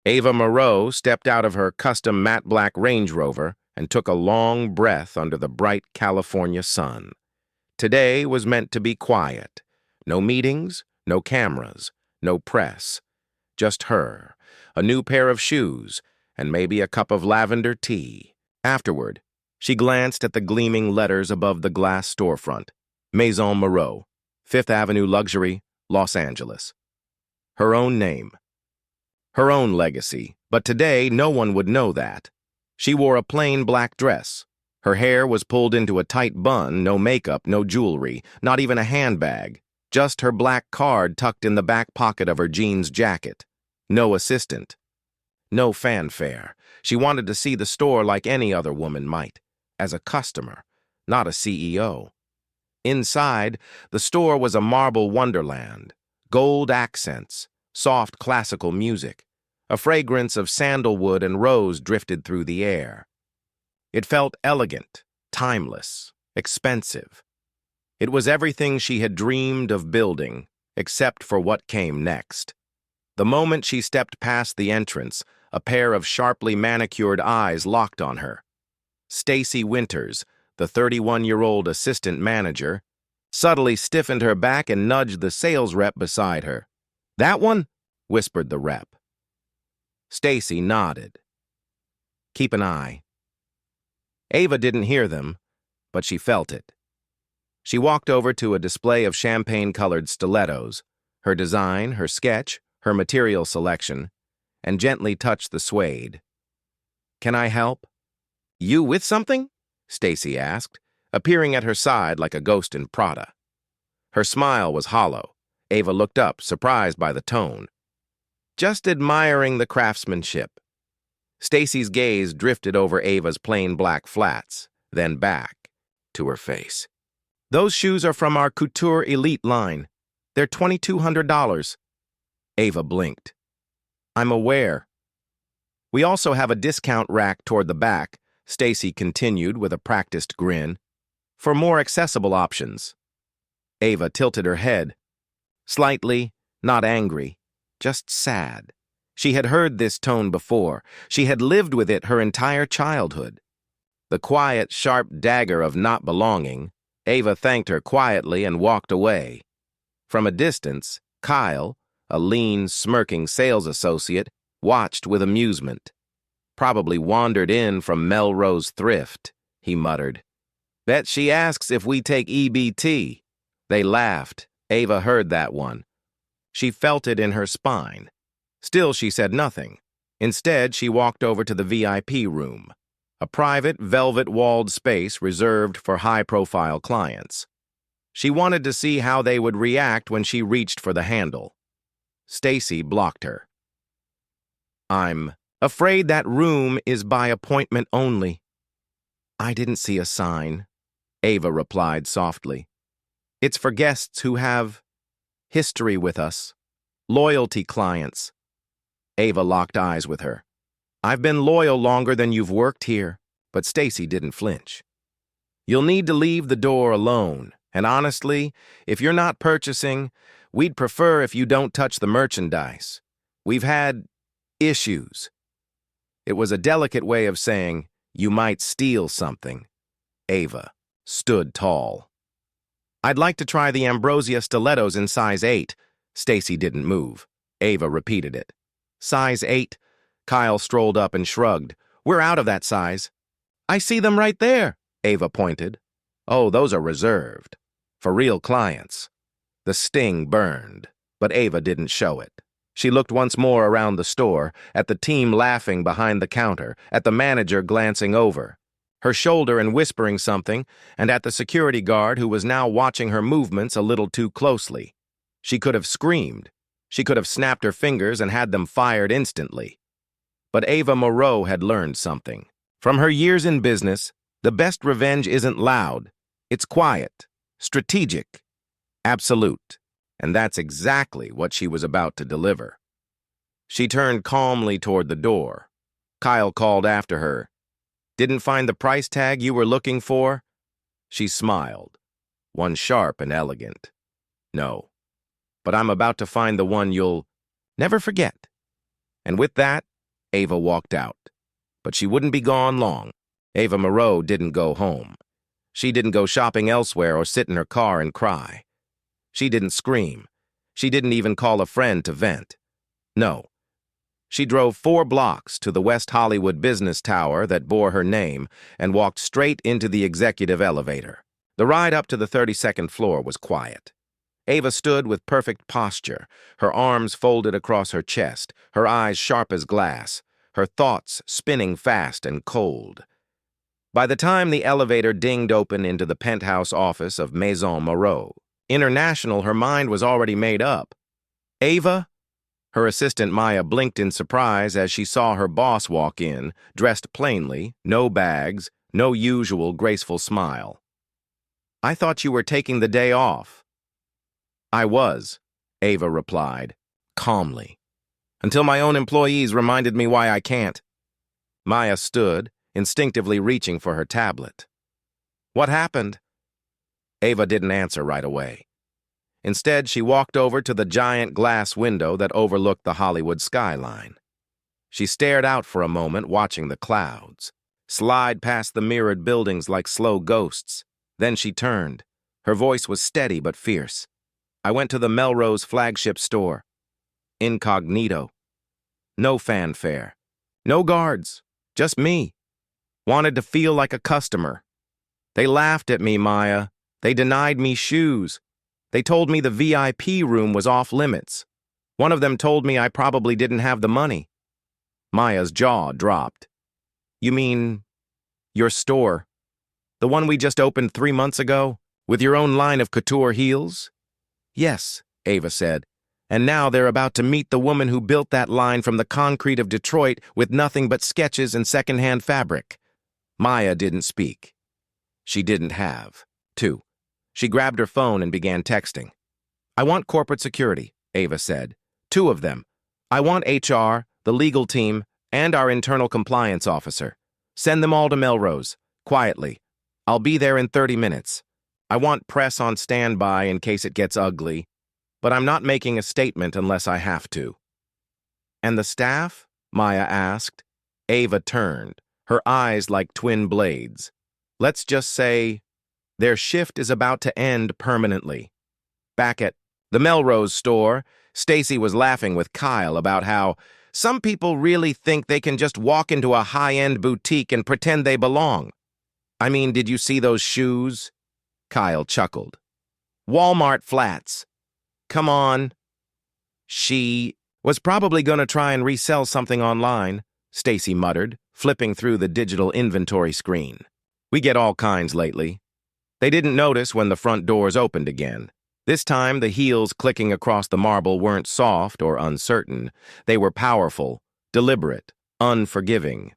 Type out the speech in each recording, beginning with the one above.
Ava Moreau stepped out of her custom matte black Range Rover and took a long breath under the bright California sun. Today was meant to be quiet. No meetings, no cameras, no press. Just her, a new pair of shoes, and maybe a cup of lavender tea. Afterward, she glanced at the gleaming letters above the glass storefront. Maison Moreau, Fifth Avenue Luxury, Los Angeles. Her own name. Her own legacy, but today no one would know that. She wore a plain black dress. Her hair was pulled into a tight bun, no makeup, no jewelry, not even a handbag. Just her black card tucked in the back pocket of her jeans jacket. No assistant. No fanfare. She wanted to see the store like any other woman might, as a customer, not a CEO. Inside, the store was a marble wonderland. Gold accents, soft classical music. A fragrance of sandalwood and rose drifted through the air. It felt elegant, timeless, expensive. It was everything she had dreamed of building, except for what came next. The moment she stepped past the entrance, a pair of sharply manicured eyes locked on her. Stacy Winters, the 31-year-old assistant manager, subtly stiffened her back and nudged the sales rep beside her. "That one?" whispered the rep. Stacy nodded. "Keep an eye." Ava didn't hear them, but she felt it. She walked over to a display of champagne-colored stilettos, her design, her sketch, her material selection, and gently touched the suede. "Can I help?" "You with something?" Stacy asked, appearing at her side like a ghost in Prada. Her smile was hollow. Ava looked up, surprised by the tone. "Just admiring the craftsmanship." Stacy's gaze drifted over Ava's plain black flats, then back to her face. "Those shoes are from our Couture Elite line. They're $2,200. Ava blinked. "I'm aware." "We also have a discount rack toward the back," Stacy continued with a practiced grin, "for more accessible options." Ava tilted her head. Slightly, not angry, just sad. She had heard this tone before. She had lived with it her entire childhood. The quiet, sharp dagger of not belonging. Ava thanked her quietly and walked away. From a distance, Kyle, a lean, smirking sales associate, watched with amusement. "Probably wandered in from Melrose Thrift," he muttered. "Bet she asks if we take EBT." They laughed. Ava heard that one. She felt it in her spine. Still, she said nothing. Instead, she walked over to the VIP room, a private, velvet-walled space reserved for high-profile clients. She wanted to see how they would react when she reached for the handle. Stacy blocked her. "I'm afraid that room is by appointment only." "I didn't see a sign," Ava replied softly. "It's for guests who have history with us, loyalty clients." Ava locked eyes with her. "I've been loyal longer than you've worked here," but Stacy didn't flinch. "You'll need to leave the door alone, and honestly, if you're not purchasing, we'd prefer if you don't touch the merchandise. We've had issues." It was a delicate way of saying, you might steal something. Ava stood tall. "I'd like to try the Ambrosia stilettos in size 8. Stacy didn't move. Ava repeated it. "Size 8. Kyle strolled up and shrugged. "We're out of that size." "I see them right there," Ava pointed. "Oh, those are reserved. For real clients." The sting burned, but Ava didn't show it. She looked once more around the store, at the team laughing behind the counter, at the manager glancing over her shoulder and whispering something, and at the security guard who was now watching her movements a little too closely. She could have screamed. She could have snapped her fingers and had them fired instantly. But Ava Moreau had learned something. From her years in business, the best revenge isn't loud. It's quiet, strategic, absolute. And that's exactly what she was about to deliver. She turned calmly toward the door. Kyle called after her. "Didn't find the price tag you were looking for?" She smiled, one sharp and elegant. "No, but I'm about to find the one you'll never forget." And with that, Ava walked out. But she wouldn't be gone long. Ava Moreau didn't go home. She didn't go shopping elsewhere or sit in her car and cry. She didn't scream. She didn't even call a friend to vent. No. She drove 4 blocks to the West Hollywood business tower that bore her name and walked straight into the executive elevator. The ride up to the 32nd floor was quiet. Ava stood with perfect posture, her arms folded across her chest, her eyes sharp as glass, her thoughts spinning fast and cold. By the time the elevator dinged open into the penthouse office of Maison Moreau International, her mind was already made up. Ava? Her assistant Maya blinked in surprise as she saw her boss walk in, dressed plainly, no bags, no usual graceful smile. "I thought you were taking the day off." "I was," Ava replied, calmly, "until my own employees reminded me why I can't." Maya stood, instinctively reaching for her tablet. "What happened?" Ava didn't answer right away. Instead, she walked over to the giant glass window that overlooked the Hollywood skyline. She stared out for a moment, watching the clouds slide past the mirrored buildings like slow ghosts. Then she turned. Her voice was steady but fierce. "I went to the Melrose flagship store. Incognito. No fanfare. No guards. Just me. Wanted to feel like a customer. They laughed at me, Maya. They denied me shoes. They told me the VIP room was off limits. One of them told me I probably didn't have the money." Maya's jaw dropped. "You mean your store? The one we just opened 3 months ago, with your own line of couture heels?" "Yes," Ava said. "And now they're about to meet the woman who built that line from the concrete of Detroit with nothing but sketches and secondhand fabric." Maya didn't speak. She didn't have to. She grabbed her phone and began texting. "I want corporate security," Ava said. "2 of them. I want HR, the legal team, and our internal compliance officer. Send them all to Melrose, quietly. I'll be there in 30 minutes. I want press on standby in case it gets ugly, but I'm not making a statement unless I have to." "And the staff?" Maya asked. Ava turned, her eyes like twin blades. "Let's just say their shift is about to end permanently." Back at the Melrose store, Stacy was laughing with Kyle about how some people really think they can just walk into a high-end boutique and pretend they belong. "I mean, did you see those shoes?" Kyle chuckled. "Walmart flats. Come on." "She was probably going to try and resell something online," Stacy muttered, flipping through the digital inventory screen. "We get all kinds lately." They didn't notice when the front doors opened again. This time, the heels clicking across the marble weren't soft or uncertain. They were powerful, deliberate, unforgiving.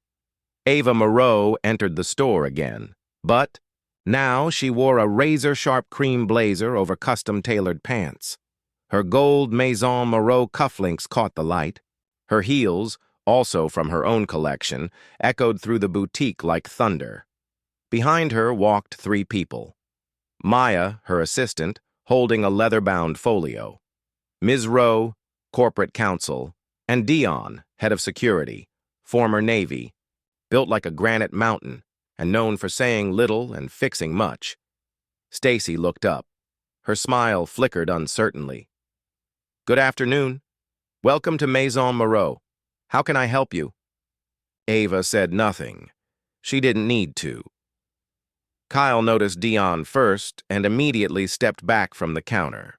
Ava Moreau entered the store again, but now she wore a razor-sharp cream blazer over custom-tailored pants. Her gold Maison Moreau cufflinks caught the light. Her heels, also from her own collection, echoed through the boutique like thunder. Behind her walked 3 people. Maya, her assistant, holding a leather-bound folio. Ms. Rowe, corporate counsel, and Dion, head of security, former Navy, built like a granite mountain and known for saying little and fixing much. Stacy looked up. Her smile flickered uncertainly. "Good afternoon. Welcome to Maison Moreau. How can I help you?" Ava said nothing. She didn't need to. Kyle noticed Dion first and immediately stepped back from the counter.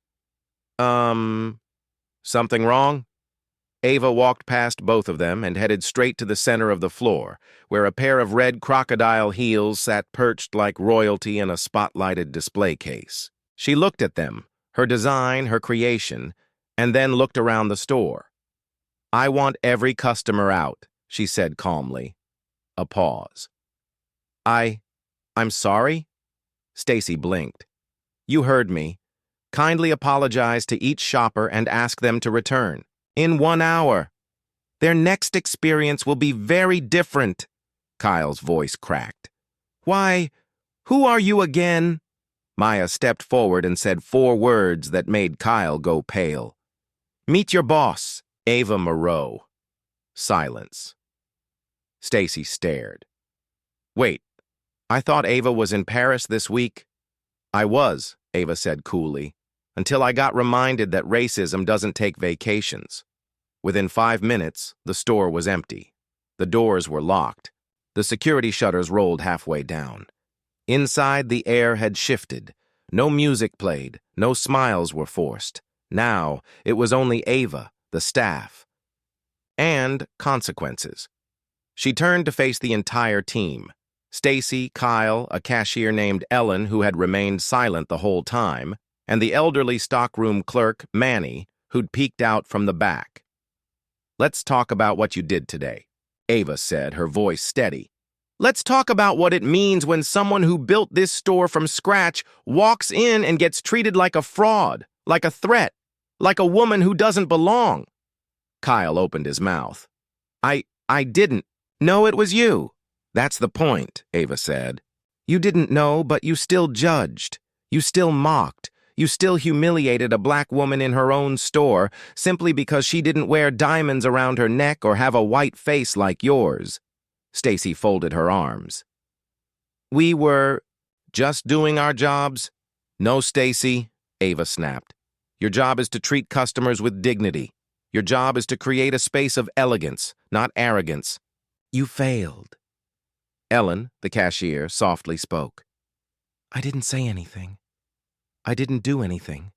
Something wrong?" Ava walked past both of them and headed straight to the center of the floor, where a pair of red crocodile heels sat perched like royalty in a spotlighted display case. She looked at them, her design, her creation, and then looked around the store. "I want every customer out," she said calmly. A pause. I'm sorry?" Stacy blinked. "You heard me. Kindly apologize to each shopper and ask them to return. In 1 hour. Their next experience will be very different." Kyle's voice cracked. "Why, who are you again?" Maya stepped forward and said 4 words that made Kyle go pale. "Meet your boss, Ava Moreau." Silence. Stacy stared. Wait, I thought Ava was in Paris this week? I was, Ava said coolly, until I got reminded that racism doesn't take vacations. Within 5 minutes, the store was empty. The doors were locked. The security shutters rolled halfway down. Inside, the air had shifted. No music played. No smiles were forced. Now, it was only Ava, the staff, and consequences. She turned to face the entire team. Stacy, Kyle, a cashier named Ellen who had remained silent the whole time, and the elderly stockroom clerk, Manny, who'd peeked out from the back. Let's talk about what you did today, Ava said, her voice steady. Let's talk about what it means when someone who built this store from scratch walks in and gets treated like a fraud, like a threat, like a woman who doesn't belong. Kyle opened his mouth. I didn't. No, it was you. That's the point, Ava said. You didn't know, but you still judged. You still mocked. You still humiliated a black woman in her own store simply because she didn't wear diamonds around her neck or have a white face like yours. Stacy folded her arms. We were just doing our jobs? No, Stacy, Ava snapped. Your job is to treat customers with dignity. Your job is to create a space of elegance, not arrogance. You failed. Ellen, the cashier, softly spoke. I didn't say anything. I didn't do anything.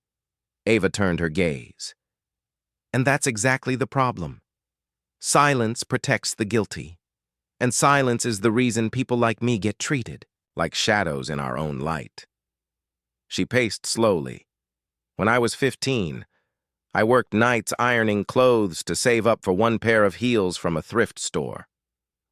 Ava turned her gaze. And that's exactly the problem. Silence protects the guilty. And silence is the reason people like me get treated, like shadows in our own light. She paced slowly. When I was 15, I worked nights ironing clothes to save up for one pair of heels from a thrift store.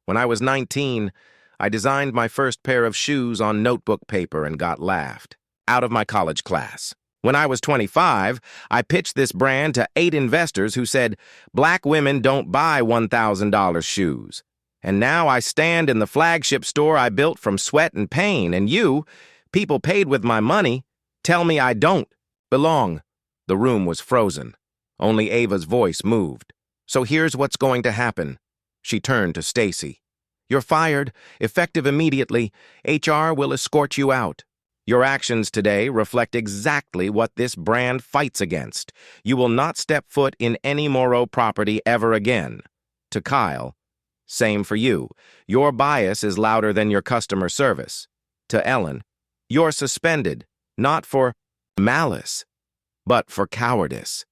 When I was 19, I designed my first pair of shoes on notebook paper and got laughed out of my college class. When I was 25, I pitched this brand to 8 investors who said, black women don't buy $1,000 shoes. And now I stand in the flagship store I built from sweat and pain, and you, people paid with my money, tell me I don't belong. The room was frozen. Only Ava's voice moved. So here's what's going to happen. She turned to Stacy. You're fired, effective immediately. HR will escort you out. Your actions today reflect exactly what this brand fights against. You will not step foot in any Moreau property ever again. To Kyle, same for you. Your bias is louder than your customer service. To Ellen, you're suspended, not for malice, but for cowardice.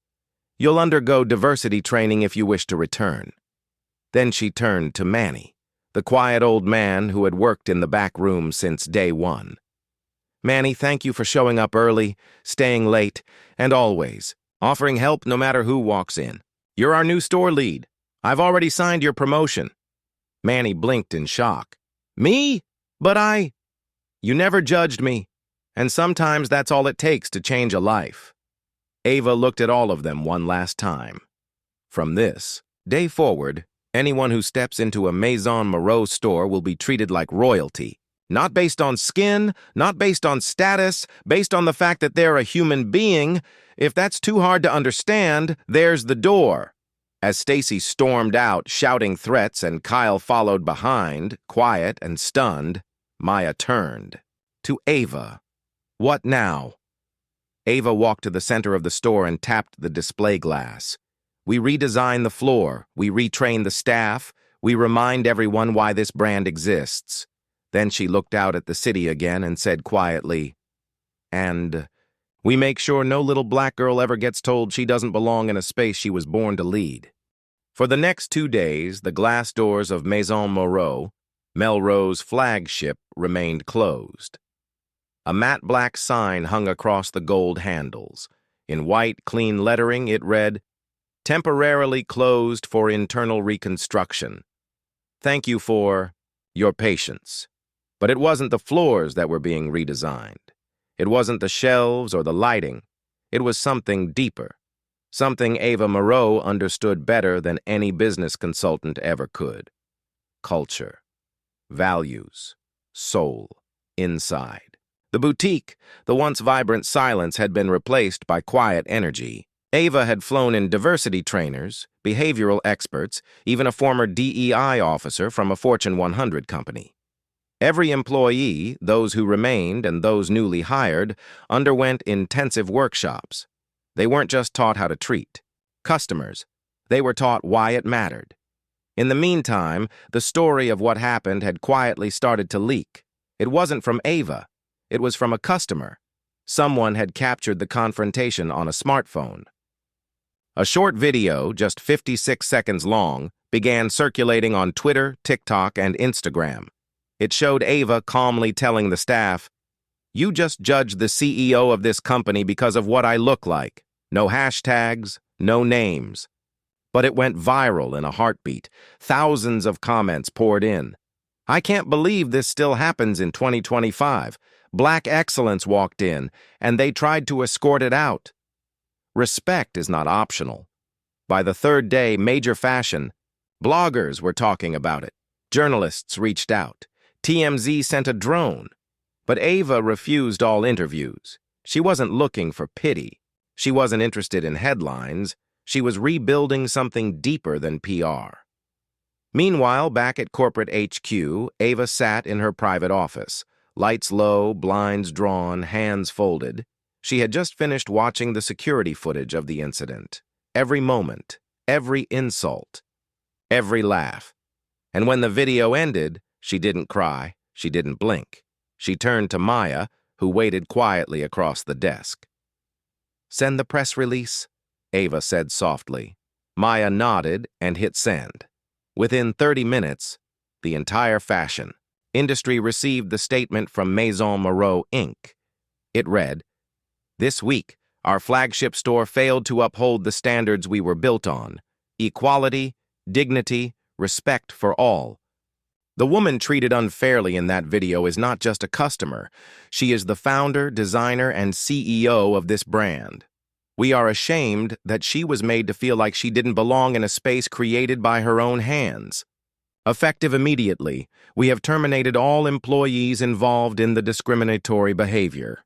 You'll undergo diversity training if you wish to return. Then she turned to Manny, the quiet old man who had worked in the back room since day one. Manny, thank you for showing up early, staying late, and always offering help no matter who walks in. You're our new store lead. I've already signed your promotion. Manny blinked in shock. Me? But You never judged me. And sometimes that's all it takes to change a life. Ava looked at all of them one last time. From this day forward, anyone who steps into a Maison Moreau store will be treated like royalty. Not based on skin, not based on status, based on the fact that they're a human being. If that's too hard to understand, there's the door. As Stacy stormed out, shouting threats, and Kyle followed behind, quiet and stunned, Maya turned. To Ava. What now? Ava walked to the center of the store and tapped the display glass. We redesign the floor, we retrain the staff, we remind everyone why this brand exists. Then she looked out at the city again and said quietly, and we make sure no little black girl ever gets told she doesn't belong in a space she was born to lead. For the next 2 days, the glass doors of Maison Moreau, Melrose flagship, remained closed. A matte black sign hung across the gold handles. In white, clean lettering, it read, temporarily closed for internal reconstruction. Thank you for your patience. But it wasn't the floors that were being redesigned. It wasn't the shelves or the lighting. It was something deeper. Something Ava Moreau understood better than any business consultant ever could. Culture. Values. Soul. Inside. The boutique, the once vibrant silence, had been replaced by quiet energy. Ava had flown in diversity trainers, behavioral experts, even a former DEI officer from a Fortune 100 company. Every employee, those who remained and those newly hired, underwent intensive workshops. They weren't just taught how to treat customers. They were taught why it mattered. In the meantime, the story of what happened had quietly started to leak. It wasn't from Ava. It was from a customer. Someone had captured the confrontation on a smartphone. A short video, just 56 seconds long, began circulating on Twitter, TikTok, and Instagram. It showed Ava calmly telling the staff, "You just judged the CEO of this company because of what I look like. No hashtags, no names." But it went viral in a heartbeat. Thousands of comments poured in. "I can't believe this still happens in 2025. Black excellence walked in, and they tried to escort it out." Respect is not optional. By the third day, major fashion, bloggers were talking about it. Journalists reached out. TMZ sent a drone. But Ava refused all interviews. She wasn't looking for pity. She wasn't interested in headlines. She was rebuilding something deeper than PR. Meanwhile, back at corporate HQ, Ava sat in her private office. Lights low, blinds drawn, hands folded. She had just finished watching the security footage of the incident. Every moment, every insult, every laugh. And when the video ended, she didn't cry, she didn't blink. She turned to Maya, who waited quietly across the desk. "Send the press release," Ava said softly. Maya nodded and hit send. Within 30 minutes, the entire fashion industry received the statement from Maison Moreau, Inc. It read, "This week, our flagship store failed to uphold the standards we were built on: equality, dignity, respect for all." The woman treated unfairly in that video is not just a customer. She is the founder, designer, and CEO of this brand. We are ashamed that she was made to feel like she didn't belong in a space created by her own hands. Effective immediately, we have terminated all employees involved in the discriminatory behavior.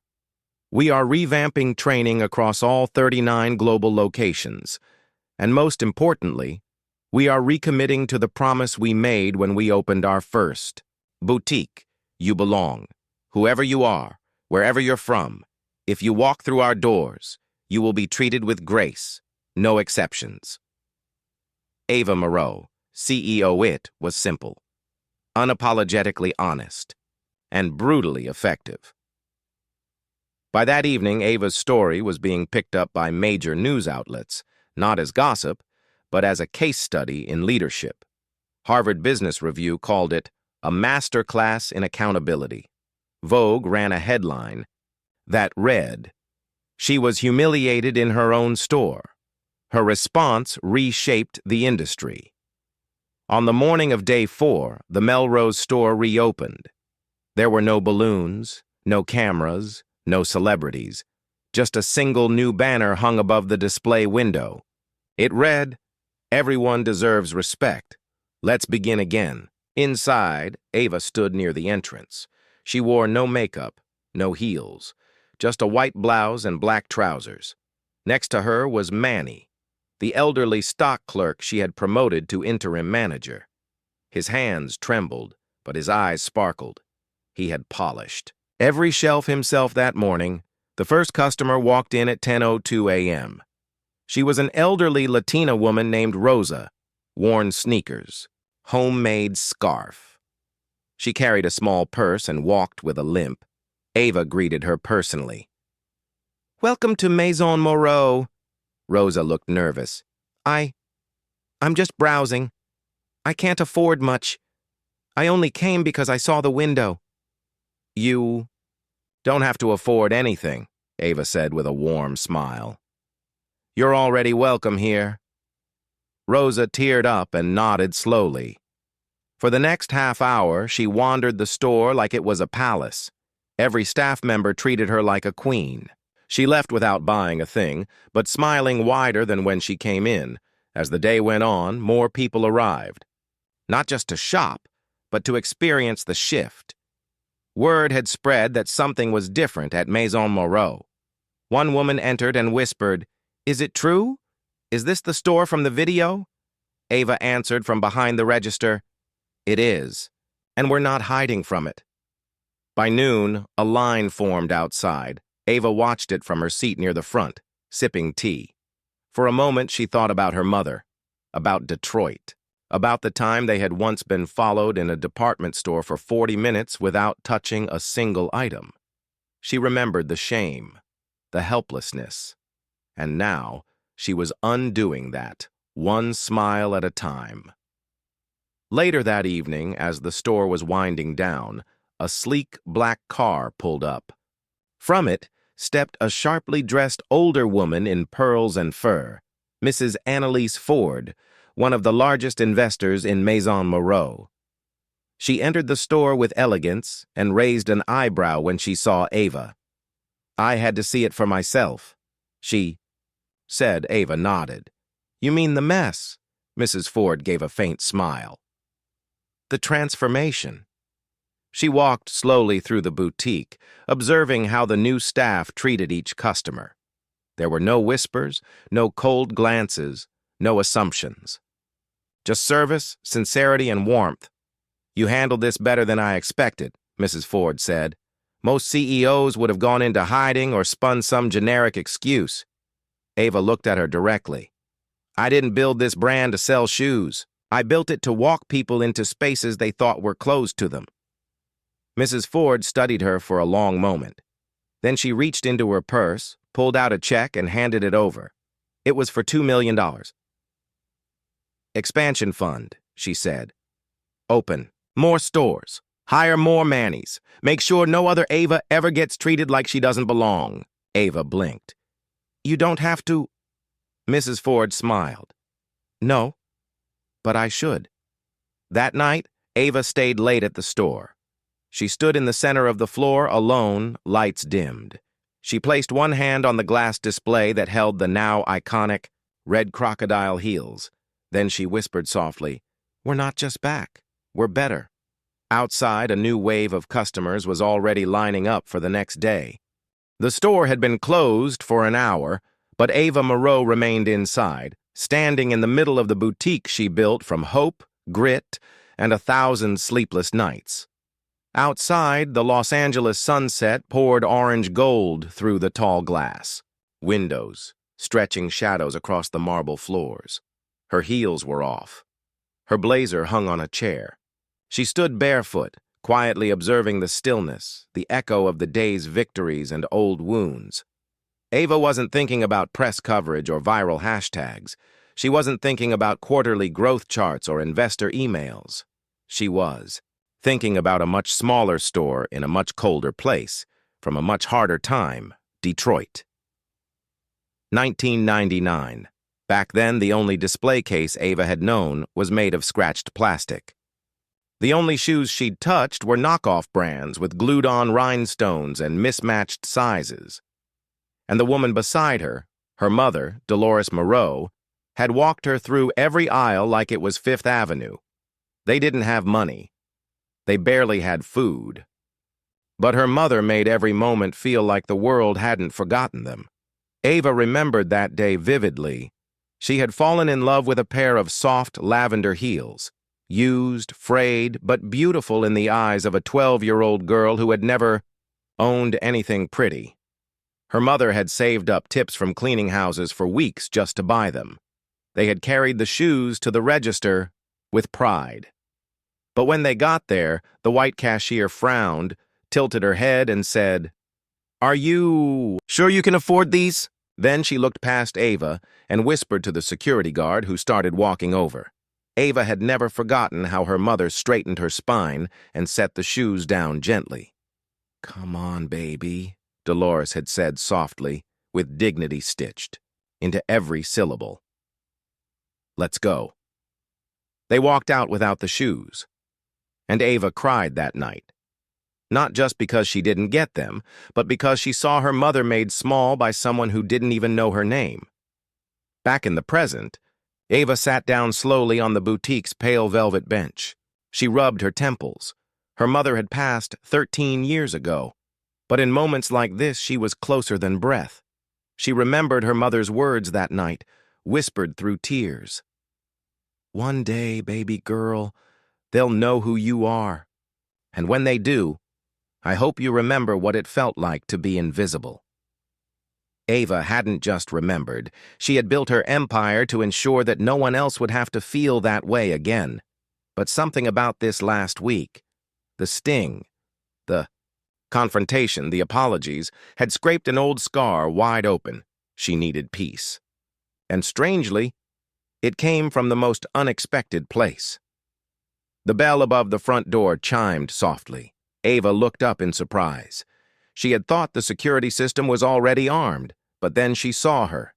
We are revamping training across all 39 global locations. And most importantly, we are recommitting to the promise we made when we opened our first boutique. You belong. Whoever you are, wherever you're from, if you walk through our doors, you will be treated with grace, no exceptions. Ava Moreau, CEO. It was simple, unapologetically honest, and brutally effective. By that evening, Ava's story was being picked up by major news outlets, not as gossip, but as a case study in leadership. Harvard Business Review called it a masterclass in accountability. Vogue ran a headline that read, "She was humiliated in her own store. Her response reshaped the industry." On the morning of day 4, the Melrose store reopened. There were no balloons, no cameras, no celebrities. Just a single new banner hung above the display window. It read, "Everyone deserves respect. Let's begin again." Inside, Ava stood near the entrance. She wore no makeup, no heels, just a white blouse and black trousers. Next to her was Manny, the elderly stock clerk she had promoted to interim manager. His hands trembled, but his eyes sparkled. He had polished every shelf himself that morning. The first customer walked in at 10:02 a.m. She was an elderly Latina woman named Rosa, worn sneakers, homemade scarf. She carried a small purse and walked with a limp. Ava greeted her personally. "Welcome to Maison Moreau." Rosa looked nervous. I'm just browsing. I can't afford much. I only came because I saw the window." "You don't have to afford anything," Ava said with a warm smile. "You're already welcome here." Rosa teared up and nodded slowly. For the next half hour, she wandered the store like it was a palace. Every staff member treated her like a queen. She left without buying a thing, but smiling wider than when she came in. As the day went on, more people arrived. Not just to shop, but to experience the shift. Word had spread that something was different at Maison Moreau. One woman entered and whispered, Is it true? Is this the store from the video? Ava answered from behind the register. It is, and we're not hiding from it. By noon, a line formed outside. Ava watched it from her seat near the front, sipping tea. For a moment, she thought about her mother, about Detroit, about the time they had once been followed in a department store for 40 minutes without touching a single item. She remembered the shame, the helplessness, and now she was undoing that, one smile at a time. Later that evening, as the store was winding down, a sleek black car pulled up. From it stepped a sharply dressed older woman in pearls and fur, Mrs. Annalise Ford, one of the largest investors in Maison Moreau. She entered the store with elegance and raised an eyebrow when she saw Ava. I had to see it for myself, she said. Ava nodded. You mean the mess? Mrs. Ford gave a faint smile. The transformation. She walked slowly through the boutique, observing how the new staff treated each customer. There were no whispers, no cold glances, no assumptions. Just service, sincerity, and warmth. You handled this better than I expected, Mrs. Ford said. Most CEOs would have gone into hiding or spun some generic excuse. Ava looked at her directly. I didn't build this brand to sell shoes. I built it to walk people into spaces they thought were closed to them. Mrs. Ford studied her for a long moment. Then she reached into her purse, pulled out a check, and handed it over. It was for $2 million. Expansion fund, she said. Open more stores. Hire more Mannies. Make sure no other Ava ever gets treated like she doesn't belong. Ava blinked. You don't have to. Mrs. Ford smiled. No, but I should. That night, Ava stayed late at the store. She stood in the center of the floor, alone, lights dimmed. She placed one hand on the glass display that held the now iconic red crocodile heels. Then she whispered softly, We're not just back, we're better. Outside, a new wave of customers was already lining up for the next day. The store had been closed for an hour, but Ava Moreau remained inside, standing in the middle of the boutique she built from hope, grit, and 1,000 sleepless nights. Outside, the Los Angeles sunset poured orange gold through the tall glass. Windows, stretching shadows across the marble floors. Her heels were off. Her blazer hung on a chair. She stood barefoot, quietly observing the stillness, the echo of the day's victories and old wounds. Ava wasn't thinking about press coverage or viral hashtags. She wasn't thinking about quarterly growth charts or investor emails. She was thinking about a much smaller store in a much colder place, from a much harder time, Detroit. 1999. Back then, the only display case Ava had known was made of scratched plastic. The only shoes she'd touched were knockoff brands with glued-on rhinestones and mismatched sizes. And the woman beside her, her mother, Dolores Moreau, had walked her through every aisle like it was Fifth Avenue. They didn't have money. They barely had food. But her mother made every moment feel like the world hadn't forgotten them. Ava remembered that day vividly. She had fallen in love with a pair of soft lavender heels, used, frayed, but beautiful in the eyes of a 12-year-old girl who had never owned anything pretty. Her mother had saved up tips from cleaning houses for weeks just to buy them. They had carried the shoes to the register with pride. But when they got there, the white cashier frowned, tilted her head, and said, Are you sure you can afford these? Then she looked past Ava and whispered to the security guard, who started walking over. Ava had never forgotten how her mother straightened her spine and set the shoes down gently. Come on, baby, Dolores had said softly, with dignity stitched into every syllable. Let's go. They walked out without the shoes. And Ava cried that night. Not just because she didn't get them, but because she saw her mother made small by someone who didn't even know her name. Back in the present, Ava sat down slowly on the boutique's pale velvet bench. She rubbed her temples. Her mother had passed 13 years ago, but in moments like this she was closer than breath. She remembered her mother's words that night, whispered through tears. "One day, baby girl, they'll know who you are. And when they do, I hope you remember what it felt like to be invisible." Ava hadn't just remembered. She had built her empire to ensure that no one else would have to feel that way again. But something about this last week, the sting, the confrontation, the apologies, had scraped an old scar wide open. She needed peace. And strangely, it came from the most unexpected place. The bell above the front door chimed softly. Ava looked up in surprise. She had thought the security system was already armed, but then she saw her.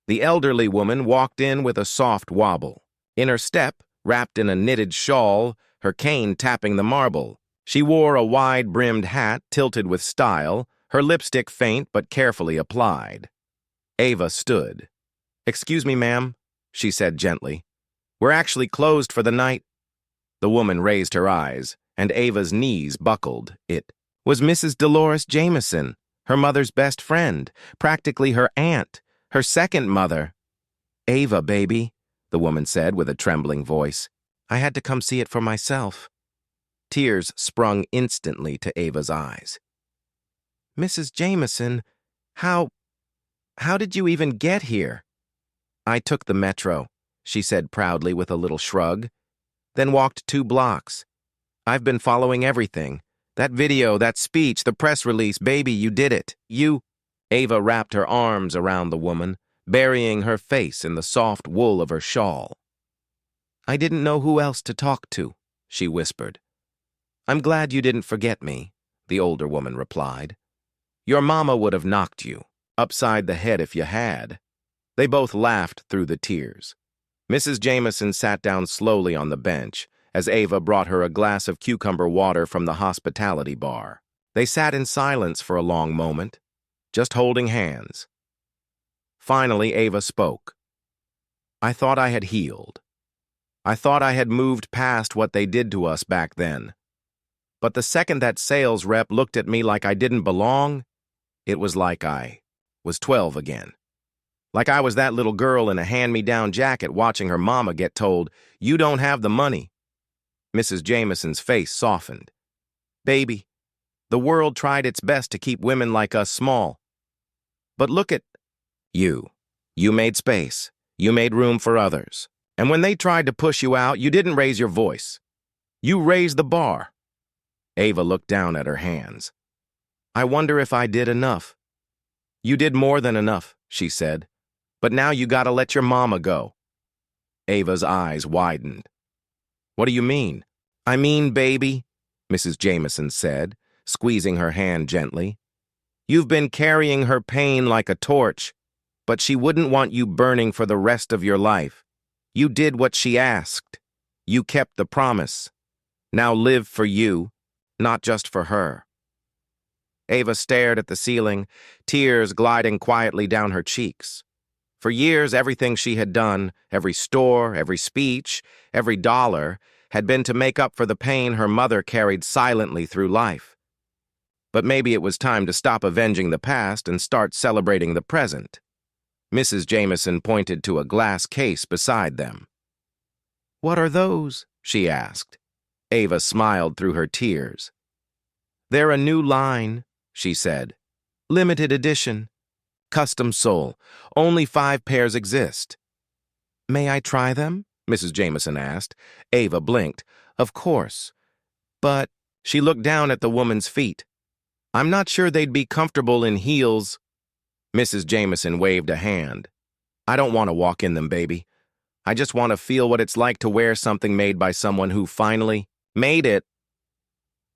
The elderly woman walked in with a soft wobble. In her step, wrapped in a knitted shawl, her cane tapping the marble. She wore a wide-brimmed hat tilted with style, her lipstick faint but carefully applied. Ava stood. "Excuse me, ma'am," she said gently. "We're actually closed for the night." The woman raised her eyes, and Ava's knees buckled. It was Mrs. Dolores Jameson, her mother's best friend, practically her aunt, her second mother. "Ava, baby," the woman said with a trembling voice. "I had to come see it for myself." Tears sprung instantly to Ava's eyes. "Mrs. Jameson, how did you even get here?" "I took the metro," she said proudly with a little shrug, then walked 2 blocks. "I've been following everything. That video, that speech, the press release, baby, you did it. You—" Ava wrapped her arms around the woman, burying her face in the soft wool of her shawl. "I didn't know who else to talk to," she whispered. "I'm glad you didn't forget me," the older woman replied. "Your mama would have knocked you upside the head if you had." They both laughed through the tears. Mrs. Jameson sat down slowly on the bench as Ava brought her a glass of cucumber water from the hospitality bar. They sat in silence for a long moment, just holding hands. Finally, Ava spoke. "I thought I had healed. I thought I had moved past what they did to us back then. But the second that sales rep looked at me like I didn't belong, it was like I was 12 again. Like I was that little girl in a hand-me-down jacket watching her mama get told, 'You don't have the money.'" Mrs. Jameson's face softened. "Baby, the world tried its best to keep women like us small. But look at you. You made space. You made room for others. And when they tried to push you out, you didn't raise your voice. You raised the bar." Ava looked down at her hands. "I wonder if I did enough." "You did more than enough," she said. "But now you gotta let your mama go." Ava's eyes widened. "What do you mean?" "I mean, baby," Mrs. Jameson said, squeezing her hand gently. "You've been carrying her pain like a torch, but she wouldn't want you burning for the rest of your life. You did what she asked. You kept the promise. Now live for you, not just for her." Ava stared at the ceiling, tears gliding quietly down her cheeks. For years, everything she had done, every store, every speech, every dollar, had been to make up for the pain her mother carried silently through life. But maybe it was time to stop avenging the past and start celebrating the present. Mrs. Jameson pointed to a glass case beside them. "What are those?" she asked. Ava smiled through her tears. "They're a new line," she said. "Limited edition. Custom sole. Only 5 pairs exist." "May I try them?" Mrs. Jameson asked. Ava blinked. "Of course. But—" She looked down at the woman's feet. "I'm not sure they'd be comfortable in heels." Mrs. Jameson waved a hand. "I don't want to walk in them, baby. I just want to feel what it's like to wear something made by someone who finally made it."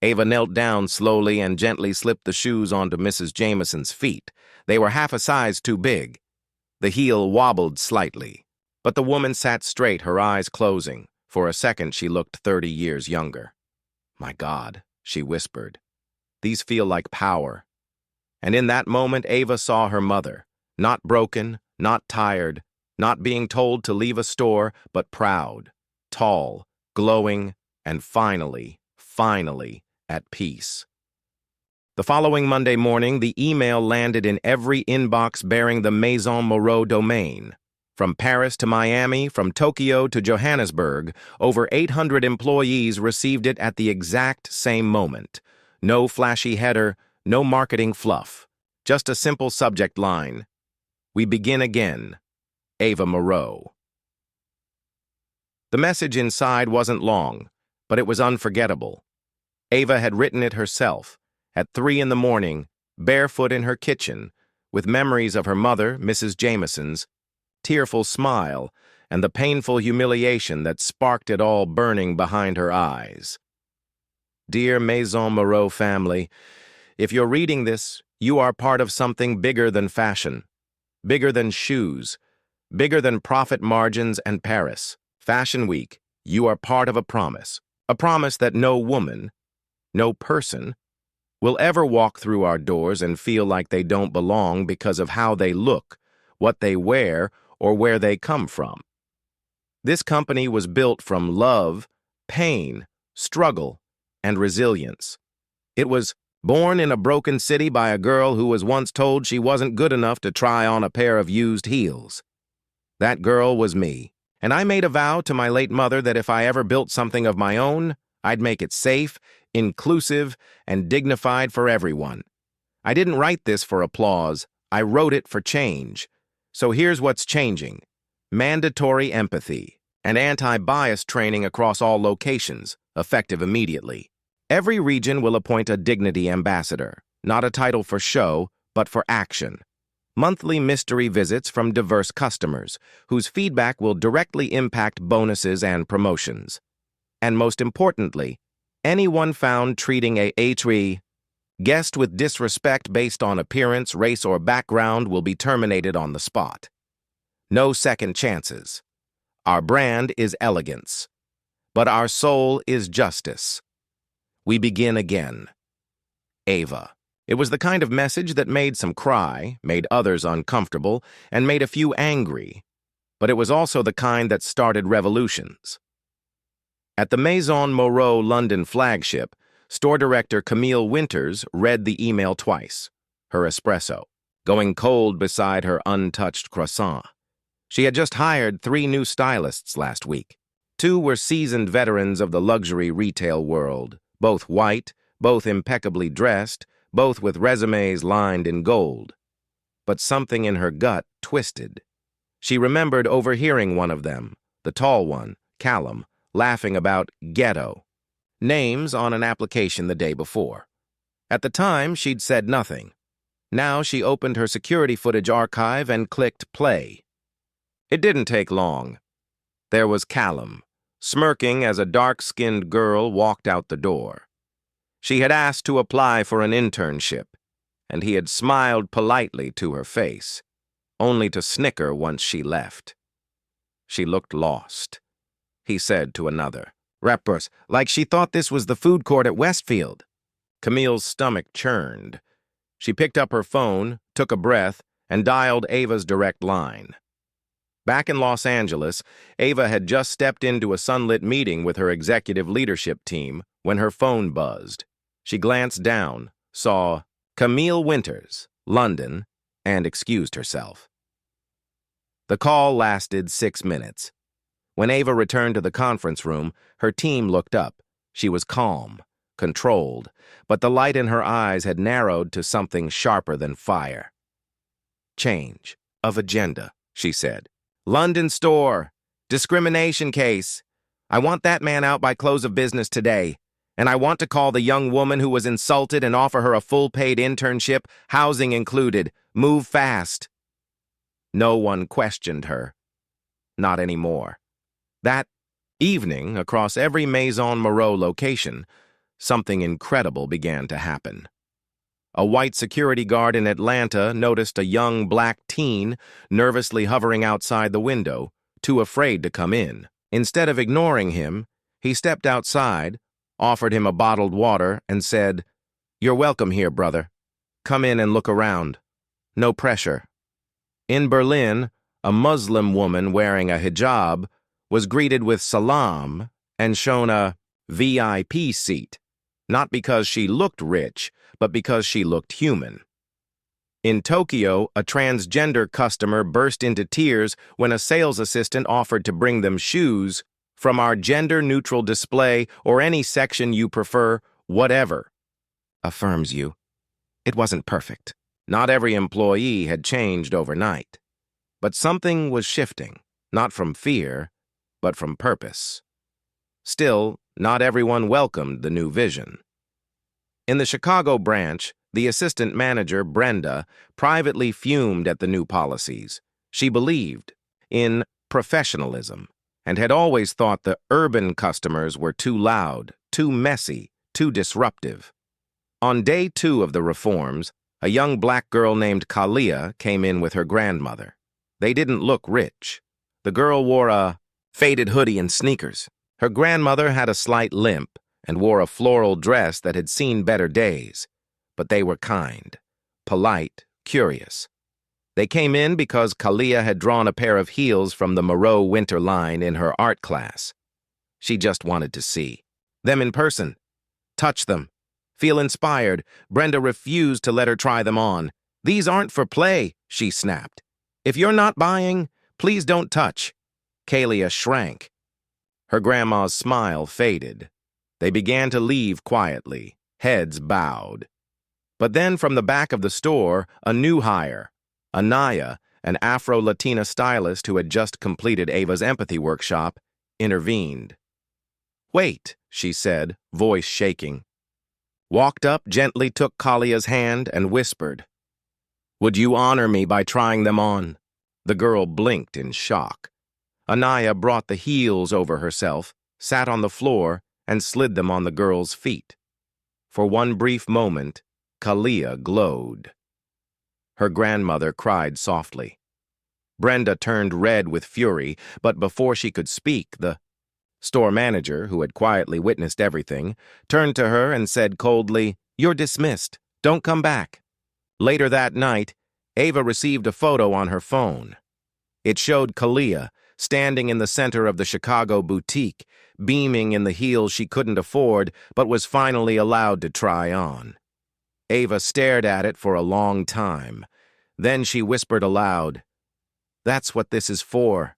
Ava knelt down slowly and gently slipped the shoes onto Mrs. Jameson's feet. They were half a size too big. The heel wobbled slightly, but the woman sat straight, her eyes closing. For a second, she looked 30 years younger. "My God," she whispered. "These feel like power." And in that moment, Ava saw her mother, not broken, not tired, not being told to leave a store, but proud, tall, glowing, and finally at peace. The following Monday morning, the email landed in every inbox bearing the Maison Moreau domain. From Paris to Miami, from Tokyo to Johannesburg, over 800 employees received it at the exact same moment. No flashy header, no marketing fluff. Just a simple subject line. We begin again. Ava Moreau. The message inside wasn't long, but it was unforgettable. Ava had written it herself, at 3 in the morning, barefoot in her kitchen, with memories of her mother, Mrs. Jameson's, tearful smile, and the painful humiliation that sparked it all burning behind her eyes. Dear Maison Moreau family, if you're reading this, you are part of something bigger than fashion, bigger than shoes, bigger than profit margins and Paris. Fashion Week, you are part of a promise that no woman, no person, will ever walk through our doors and feel like they don't belong because of how they look, what they wear, or where they come from. This company was built from love, pain, struggle, and resilience. It was born in a broken city by a girl who was once told she wasn't good enough to try on a pair of used heels. That girl was me, and I made a vow to my late mother that if I ever built something of my own, I'd make it safe, inclusive, and dignified for everyone. I didn't write this for applause. I wrote it for change. So here's what's changing. Mandatory empathy and anti-bias training across all locations, effective immediately. Every region will appoint a dignity ambassador, not a title for show, but for action. Monthly mystery visits from diverse customers, whose feedback will directly impact bonuses and promotions. And most importantly, anyone found treating a guest with disrespect based on appearance, race, or background will be terminated on the spot. No second chances. Our brand is elegance, but our soul is justice. We begin again. Ava. It was the kind of message that made some cry, made others uncomfortable, and made a few angry. But it was also the kind that started revolutions. At the Maison Moreau London flagship, store director Camille Winters read the email twice, her espresso, going cold beside her untouched croissant. She had just hired 3 new stylists last week. 2 were seasoned veterans of the luxury retail world, both white, both impeccably dressed, both with resumes lined in gold. But something in her gut twisted. She remembered overhearing one of them, the tall one, Callum, laughing about ghetto names on an application the day before. At the time, she'd said nothing. Now she opened her security footage archive and clicked play. It didn't take long. There was Callum, smirking as a dark-skinned girl walked out the door. She had asked to apply for an internship, and he had smiled politely to her face, only to snicker once she left. She looked lost. He said to another, "Rappers, like she thought this was the food court at Westfield." Camille's stomach churned. She picked up her phone, took a breath, and dialed Ava's direct line. Back in Los Angeles, Ava had just stepped into a sunlit meeting with her executive leadership team when her phone buzzed. She glanced down, saw Camille Winters, London, and excused herself. The call lasted 6 minutes. When Ava returned to the conference room, her team looked up. She was calm, controlled, but the light in her eyes had narrowed to something sharper than fire. "Change of agenda," she said. "London store, discrimination case. I want that man out by close of business today. And I want to call the young woman who was insulted and offer her a full-paid internship, housing included. Move fast." No one questioned her. Not anymore. That evening, across every Maison Moreau location, something incredible began to happen. A white security guard in Atlanta noticed a young black teen nervously hovering outside the window, too afraid to come in. Instead of ignoring him, he stepped outside, offered him a bottled water, and said, "You're welcome here, brother. Come in and look around. No pressure." In Berlin, a Muslim woman wearing a hijab was greeted with salam and shown a VIP seat, not because she looked rich, but because she looked human. In Tokyo, a transgender customer burst into tears when a sales assistant offered to bring them shoes from our gender-neutral display or any section you prefer, whatever. Affirms you. It wasn't perfect. Not every employee had changed overnight. But something was shifting, not from fear, but from purpose. Still, not everyone welcomed the new vision. In the Chicago branch, the assistant manager, Brenda, privately fumed at the new policies. She believed in professionalism and had always thought the urban customers were too loud, too messy, too disruptive. On day 2 of the reforms, a young black girl named Kalia came in with her grandmother. They didn't look rich. The girl wore a faded hoodie and sneakers. Her grandmother had a slight limp and wore a floral dress that had seen better days. But they were kind, polite, curious. They came in because Kalia had drawn a pair of heels from the Moreau winter line in her art class. She just wanted to see them in person, touch them, feel inspired. Brenda refused to let her try them on. "These aren't for play," she snapped. "If you're not buying, please don't touch." Kalia shrank. Her grandma's smile faded. They began to leave quietly, heads bowed. But then from the back of the store, a new hire, Anaya, an Afro-Latina stylist who had just completed Ava's empathy workshop, intervened. "Wait," she said, voice shaking. Walked up, gently took Kalia's hand and whispered, "Would you honor me by trying them on?" The girl blinked in shock. Anaya brought the heels over herself, sat on the floor, and slid them on the girl's feet. For one brief moment, Kalia glowed. Her grandmother cried softly. Brenda turned red with fury, but before she could speak, the store manager, who had quietly witnessed everything, turned to her and said coldly, "You're dismissed. Don't come back." Later that night, Ava received a photo on her phone. It showed Kalia standing in the center of the Chicago boutique, beaming in the heels she couldn't afford but was finally allowed to try on. Ava stared at it for a long time. Then she whispered aloud, "That's what this is for."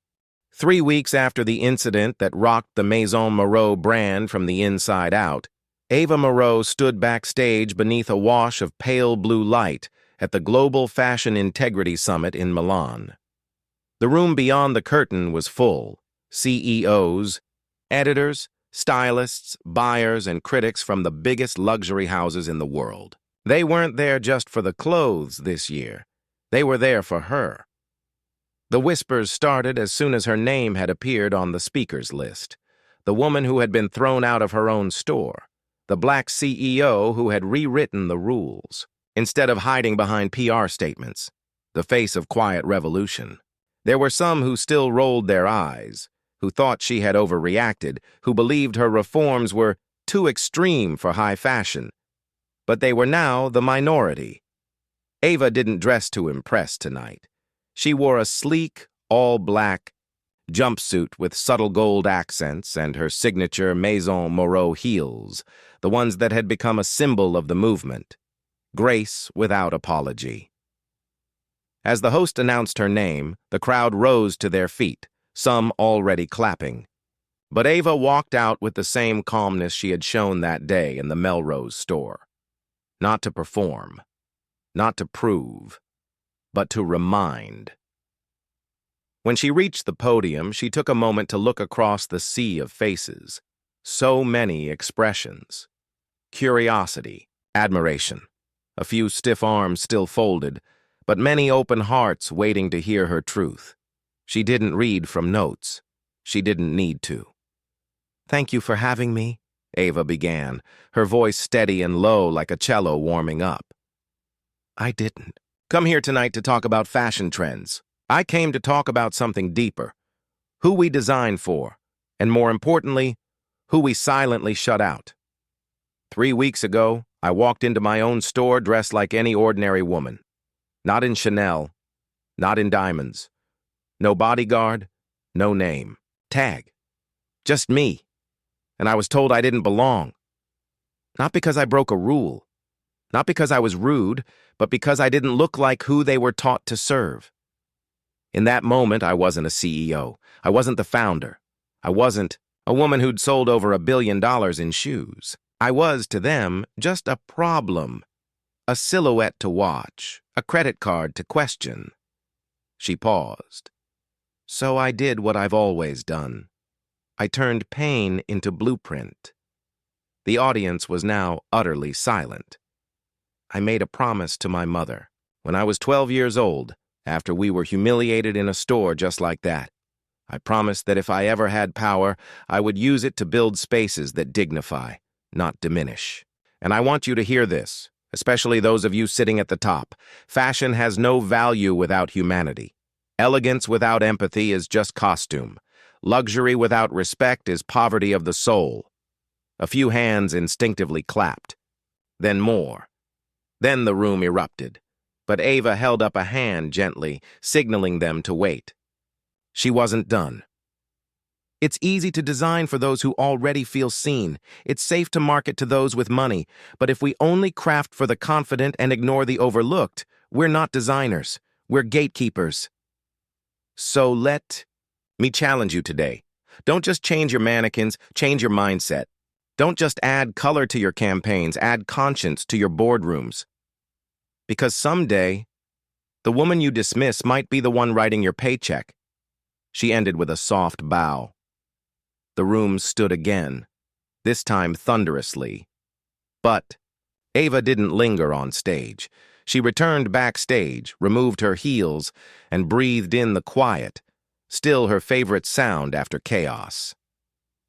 3 weeks after the incident that rocked the Maison Moreau brand from the inside out, Ava Moreau stood backstage beneath a wash of pale blue light at the Global Fashion Integrity Summit in Milan. The room beyond the curtain was full. CEOs, editors, stylists, buyers, and critics from the biggest luxury houses in the world. They weren't there just for the clothes this year. They were there for her. The whispers started as soon as her name had appeared on the speakers list. The woman who had been thrown out of her own store. The black CEO who had rewritten the rules. Instead of hiding behind PR statements. The face of quiet revolution. There were some who still rolled their eyes, who thought she had overreacted, who believed her reforms were too extreme for high fashion. But they were now the minority. Ava didn't dress to impress tonight. She wore a sleek, all-black jumpsuit with subtle gold accents and her signature Maison Moreau heels, the ones that had become a symbol of the movement. Grace without apology. As the host announced her name, the crowd rose to their feet, some already clapping. But Ava walked out with the same calmness she had shown that day in the Melrose store. Not to perform, not to prove, but to remind. When she reached the podium, she took a moment to look across the sea of faces. So many expressions. Curiosity, admiration, a few stiff arms still folded, but many open hearts waiting to hear her truth. She didn't read from notes. She didn't need to. "Thank you for having me," Ava began, her voice steady and low like a cello warming up. "I didn't come here tonight to talk about fashion trends. I came to talk about something deeper. Who we design for, and more importantly, who we silently shut out. 3 weeks ago, I walked into my own store dressed like any ordinary woman. Not in Chanel, not in diamonds. No bodyguard, no name, tag. Just me. And I was told I didn't belong. Not because I broke a rule. Not because I was rude, but because I didn't look like who they were taught to serve. In that moment, I wasn't a CEO. I wasn't the founder. I wasn't a woman who'd sold over $1 billion in shoes. I was, to them, just a problem, a silhouette to watch, a credit card to question. She paused. So I did what I've always done. I turned pain into blueprint. The audience was now utterly silent. I made a promise to my mother. When I was 12 years old, after we were humiliated in a store just like that, I promised that if I ever had power, I would use it to build spaces that dignify, not diminish. And I want you to hear this, especially those of you sitting at the top. Fashion has no value without humanity. Elegance without empathy is just costume. Luxury without respect is poverty of the soul. A few hands instinctively clapped. Then more. Then the room erupted. But Ava held up a hand gently, signaling them to wait. She wasn't done. It's easy to design for those who already feel seen. It's safe to market to those with money. But if we only craft for the confident and ignore the overlooked, we're not designers. We're gatekeepers. So let me challenge you today. Don't just change your mannequins, change your mindset. Don't just add color to your campaigns, add conscience to your boardrooms. Because someday, the woman you dismiss might be the one writing your paycheck. She ended with a soft bow. The room stood again, this time thunderously. But Ava didn't linger on stage. She returned backstage, removed her heels, and breathed in the quiet, still her favorite sound after chaos.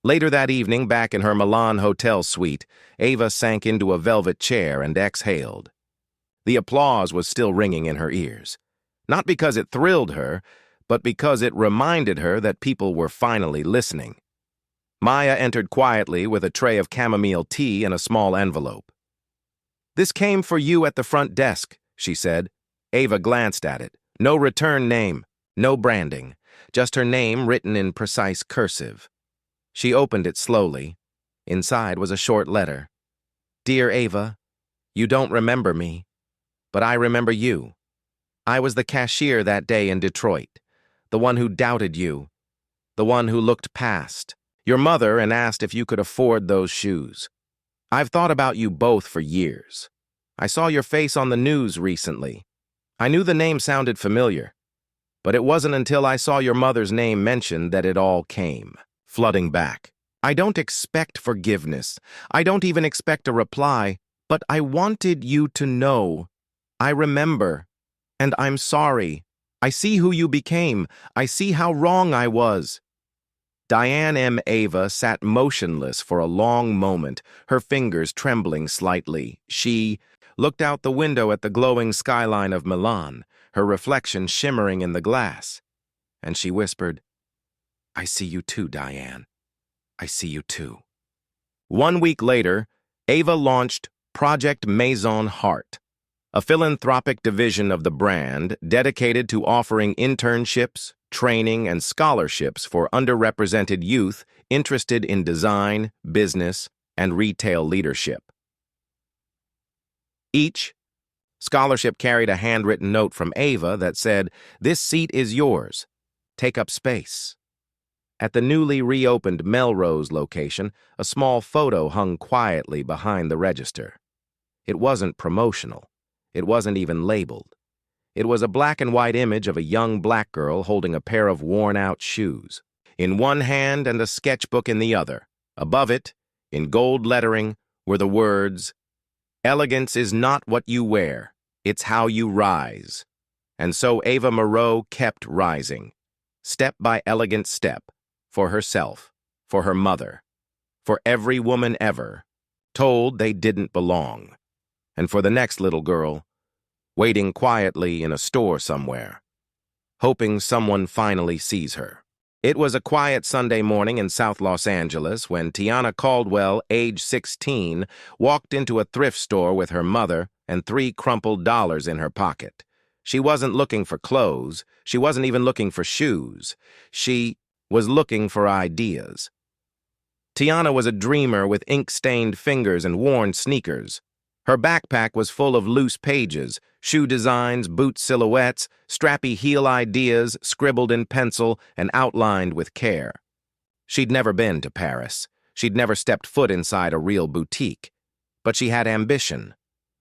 Later that evening, back in her Milan hotel suite, Ava sank into a velvet chair and exhaled. The applause was still ringing in her ears. Not because it thrilled her, but because it reminded her that people were finally listening. Maya entered quietly with a tray of chamomile tea and a small envelope. "This came for you at the front desk," she said. Ava glanced at it. No return name, no branding, just her name written in precise cursive. She opened it slowly. Inside was a short letter. "Dear Ava, you don't remember me, but I remember you. I was the cashier that day in Detroit, the one who doubted you, the one who looked past your mother and asked if you could afford those shoes. I've thought about you both for years. I saw your face on the news recently. I knew the name sounded familiar, but it wasn't until I saw your mother's name mentioned that it all came, flooding back. I don't expect forgiveness. I don't even expect a reply, but I wanted you to know. I remember, and I'm sorry. I see who you became. I see how wrong I was." Diane M. Ava sat motionless for a long moment, her fingers trembling slightly. She looked out the window at the glowing skyline of Milan, her reflection shimmering in the glass. And she whispered, "I see you too, Diane. I see you too." 1 week later, Ava launched Project Maison Heart, a philanthropic division of the brand dedicated to offering internships, training, and scholarships for underrepresented youth interested in design, business, and retail leadership. Each scholarship carried a handwritten note from Ava that said, "This seat is yours. Take up space." At the newly reopened Melrose location, a small photo hung quietly behind the register. It wasn't promotional. It wasn't even labeled. It was a black and white image of a young black girl holding a pair of worn-out shoes, in one hand and a sketchbook in the other. Above it, in gold lettering, were the words, "Elegance is not what you wear, it's how you rise." And so Ava Moreau kept rising, step by elegant step, for herself, for her mother, for every woman ever, told they didn't belong, and for the next little girl, waiting quietly in a store somewhere, hoping someone finally sees her. It was a quiet Sunday morning in South Los Angeles when Tiana Caldwell, age 16, walked into a thrift store with her mother and $3 crumpled dollars in her pocket. She wasn't looking for clothes. She wasn't even looking for shoes. She was looking for ideas. Tiana was a dreamer with ink-stained fingers and worn sneakers. Her backpack was full of loose pages, shoe designs, boot silhouettes, strappy heel ideas scribbled in pencil and outlined with care. She'd never been to Paris. She'd never stepped foot inside a real boutique. But she had ambition,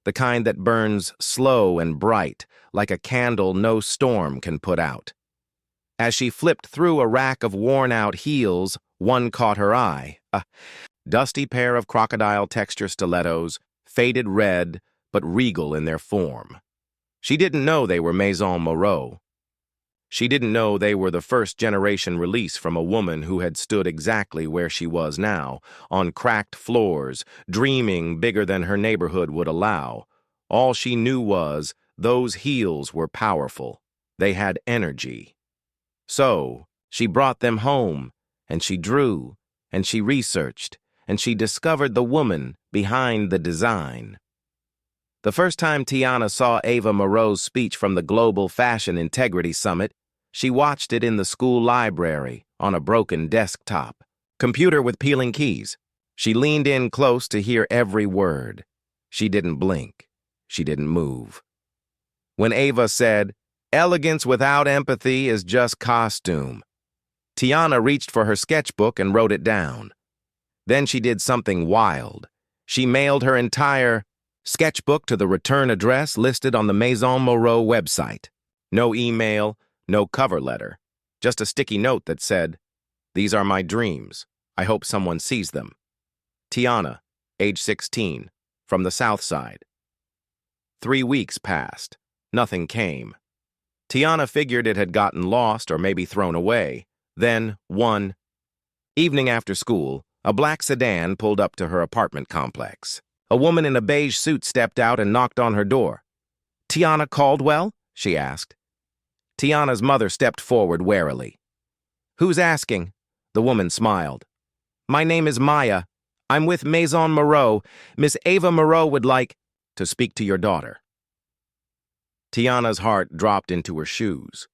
the kind that burns slow and bright, like a candle no storm can put out. As she flipped through a rack of worn-out heels, one caught her eye, a dusty pair of crocodile-texture stilettos, faded red, but regal in their form. She didn't know they were Maison Moreau. She didn't know they were the first-generation release from a woman who had stood exactly where she was now, on cracked floors, dreaming bigger than her neighborhood would allow. All she knew was those heels were powerful. They had energy. So, she brought them home, and she drew, and she researched, and she discovered the woman behind the design. The first time Tiana saw Eva Moreau's speech from the Global Fashion Integrity Summit, she watched it in the school library on a broken desktop, computer with peeling keys. She leaned in close to hear every word. She didn't blink. She didn't move. When Eva said, "Elegance without empathy is just costume," Tiana reached for her sketchbook and wrote it down. Then she did something wild. She mailed her entire sketchbook to the return address listed on the Maison Moreau website. No email, no cover letter, just a sticky note that said, "These are my dreams. I hope someone sees them. Tiana, age 16, from the South Side." 3 weeks passed. Nothing came. Tiana figured it had gotten lost or maybe thrown away. Then, one evening after school, a black sedan pulled up to her apartment complex. A woman in a beige suit stepped out and knocked on her door. "Tiana Caldwell?" she asked. Tiana's mother stepped forward warily. "Who's asking?" The woman smiled. "My name is Maya. I'm with Maison Moreau. Miss Eva Moreau would like to speak to your daughter." Tiana's heart dropped into her shoes.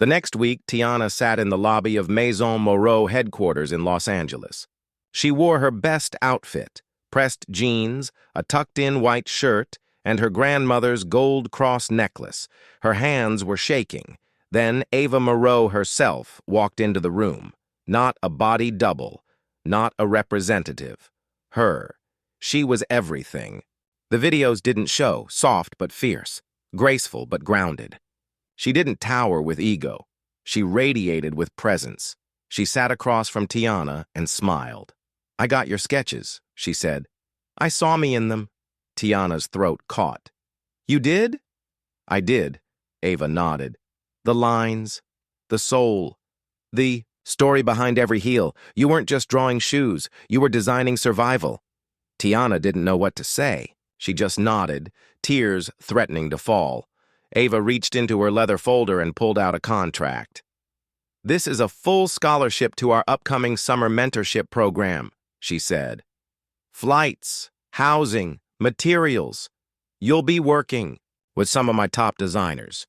The next week, Tiana sat in the lobby of Maison Moreau headquarters in Los Angeles. She wore her best outfit, pressed jeans, a tucked-in white shirt, and her grandmother's gold cross necklace. Her hands were shaking. Then Eva Moreau herself walked into the room. Not a body double, not a representative. Her. She was everything. The videos didn't show, soft but fierce, graceful but grounded. She didn't tower with ego. She radiated with presence. She sat across from Tiana and smiled. "I got your sketches," she said. "I saw me in them." Tiana's throat caught. "You did?" "I did," Eva nodded. "The lines, the soul, the story behind every heel. You weren't just drawing shoes. You were designing survival." Tiana didn't know what to say. She just nodded, tears threatening to fall. Eva reached into her leather folder and pulled out a contract. "This is a full scholarship to our upcoming summer mentorship program," she said. "Flights, housing, materials. You'll be working with some of my top designers.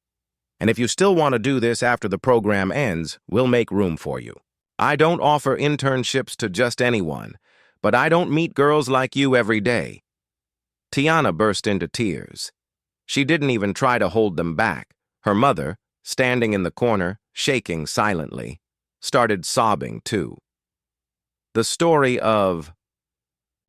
And if you still want to do this after the program ends, we'll make room for you. I don't offer internships to just anyone, but I don't meet girls like you every day." Tiana burst into tears. She didn't even try to hold them back. Her mother, standing in the corner, shaking silently, started sobbing too. The story of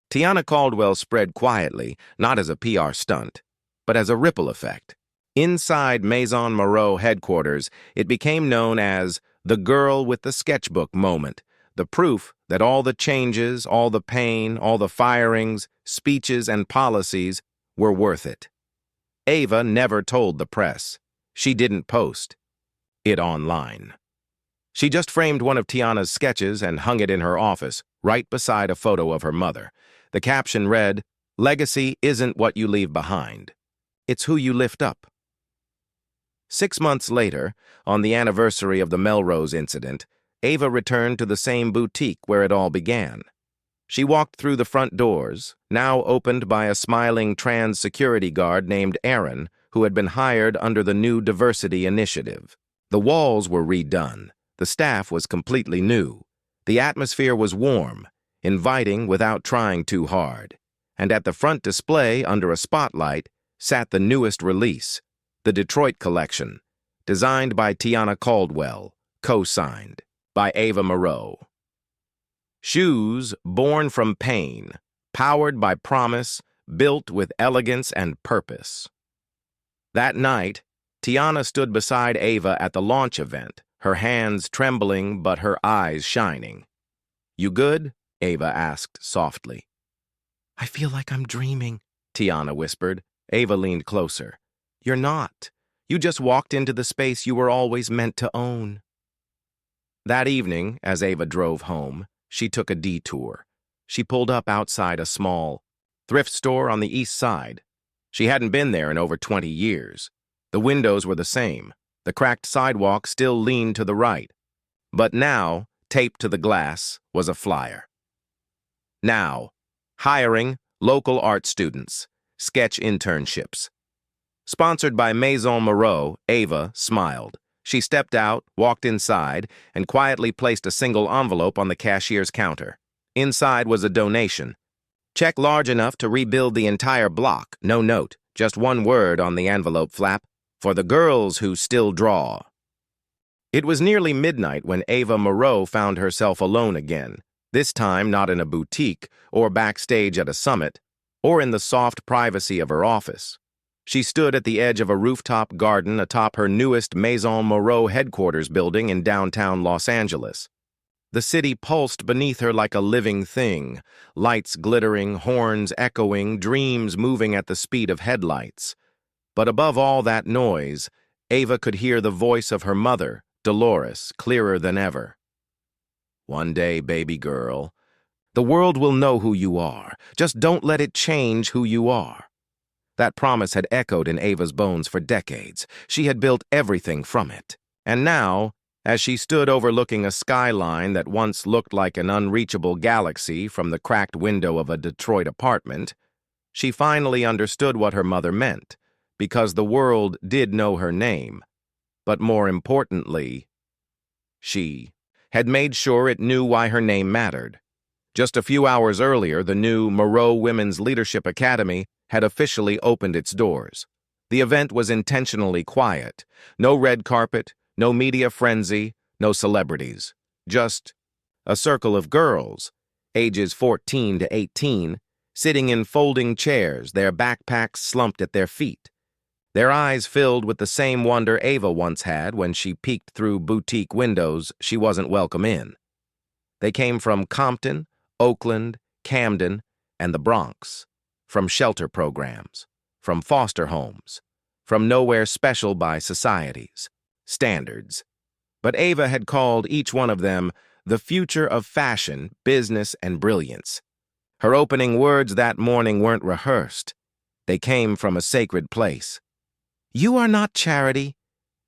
Tiana Caldwell spread quietly, not as a PR stunt, but as a ripple effect. Inside Maison Moreau headquarters, it became known as the girl with the sketchbook moment, the proof that all the changes, all the pain, all the firings, speeches, and policies were worth it. Eva never told the press. She didn't post it online. She just framed one of Tiana's sketches and hung it in her office, right beside a photo of her mother. The caption read, "Legacy isn't what you leave behind. It's who you lift up." 6 months later, on the anniversary of the Melrose incident, Eva returned to the same boutique where it all began. She walked through the front doors, now opened by a smiling trans security guard named Aaron, who had been hired under the new diversity initiative. The walls were redone. The staff was completely new. The atmosphere was warm, inviting without trying too hard. and at the front display under a spotlight sat the newest release, the Detroit Collection, designed by Tiana Caldwell, co-signed by Ava Moreau. Shoes born from pain, powered by promise, built with elegance and purpose. That night, Tiana stood beside Ava at the launch event, her hands trembling but her eyes shining. "You good?" Ava asked softly. "I feel like I'm dreaming," Tiana whispered. Ava leaned closer. "You're not. You just walked into the space you were always meant to own." That evening, as Ava drove home, she took a detour. She pulled up outside a small thrift store on the east side. She hadn't been there in over 20 years. The windows were the same. The cracked sidewalk still leaned to the right. But now, taped to the glass, was a flyer. Now, hiring local art students, sketch internships. Sponsored by Maison Moreau, Ava smiled. She stepped out, walked inside, and quietly placed a single envelope on the cashier's counter. Inside was a donation. "Check large enough to rebuild the entire block. No note, just one word on the envelope flap. For the girls who still draw." It was nearly midnight when Ava Moreau found herself alone again, this time not in a boutique or backstage at a summit, or in the soft privacy of her office. She stood at the edge of a rooftop garden atop her newest Maison Moreau headquarters building in downtown Los Angeles. The city pulsed beneath her like a living thing, lights glittering, horns echoing, dreams moving at the speed of headlights. But above all that noise, Ava could hear the voice of her mother, Dolores, clearer than ever. "One day, baby girl, the world will know who you are. Just don't let it change who you are." That promise had echoed in Ava's bones for decades. She had built everything from it. And now, as she stood overlooking a skyline that once looked like an unreachable galaxy from the cracked window of a Detroit apartment, she finally understood what her mother meant, because the world did know her name. But more importantly, she had made sure it knew why her name mattered. Just a few hours earlier, the new Moreau Women's Leadership Academy had officially opened its doors. The event was intentionally quiet. No red carpet, no media frenzy, no celebrities. Just a circle of girls, ages 14 to 18, sitting in folding chairs, their backpacks slumped at their feet. Their eyes filled with the same wonder Ava once had when she peeked through boutique windows she wasn't welcome in. They came from Compton, Oakland, Camden, and the Bronx, from shelter programs, from foster homes, from nowhere special by society's standards. But Ava had called each one of them the future of fashion, business, and brilliance. Her opening words that morning weren't rehearsed. They came from a sacred place. "You are not charity.